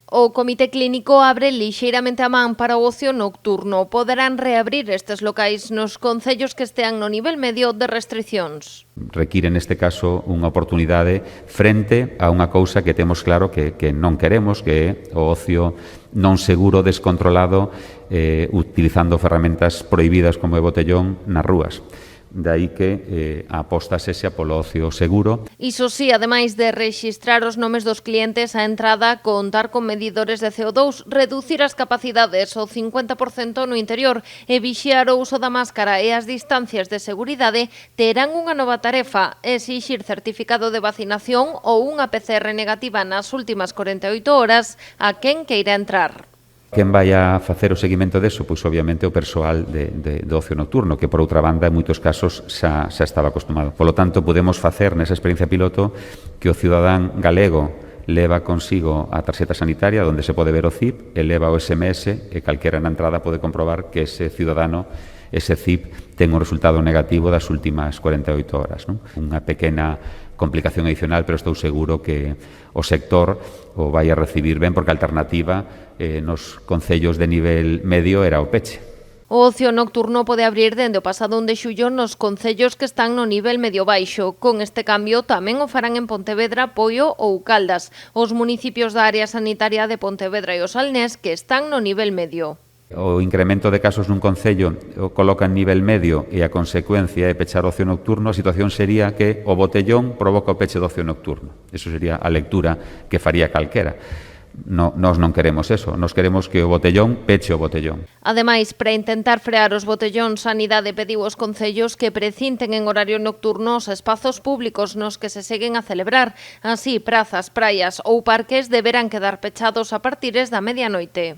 O Comité Clínico abre lixeiramente a man para o ocio nocturno. Poderán reabrir estes locais nos concellos que estean no nivel medio de restriccións. Require neste caso unha oportunidade frente a unha cousa que temos claro que non queremos, que é o ocio non seguro, descontrolado, utilizando ferramentas prohibidas como o botellón nas rúas. De aí que a aposta sexa polo ocio seguro. Iso sí, ademais de rexistrar os nomes dos clientes á entrada, contar con medidores de CO2, reducir as capacidades ao 50% no interior e vixiar o uso da máscara e as distancias de seguridade, terán unha nova tarefa: exixir certificado de vacinación ou unha PCR negativa nas últimas 48 horas a quen queira entrar. Quen vai a facer o seguimento deso? Pois obviamente o persoal do ocio nocturno, que por outra banda en moitos casos xa estaba acostumado. Polo tanto, podemos facer nesa experiencia piloto que o cidadán galego leva consigo a tarxeta sanitaria onde se pode ver o CIP, e leva o SMS e calquera na entrada pode comprobar que ese cidadano, ese CIP, ten un resultado negativo das últimas 48 horas. Non? Unha pequena complicación adicional, pero estou seguro que o sector o vai a recibir ben, porque a alternativa nos concellos de nivel medio era o peche. O ocio nocturno pode abrir dende o pasado 1 de xullo nos concellos que están no nivel medio baixo. Con este cambio tamén o farán en Pontevedra, Poio ou Caldas, os municipios da área sanitaria de Pontevedra e o Salnés que están no nivel medio. O incremento de casos nun concello o coloca en nivel medio e a consecuencia é pechar o ocio nocturno, a situación sería que o botellón provoca o peche do ocio nocturno. Eso sería a lectura que faría calquera. Nós non queremos eso, nós queremos que o botellón peche o botellón. Ademais, para intentar frear os botellóns, Sanidade pediu aos concellos que precinten en horario nocturno os espazos públicos nos que se seguen a celebrar. Así, prazas, praias ou parques deberán quedar pechados a partires da medianoite.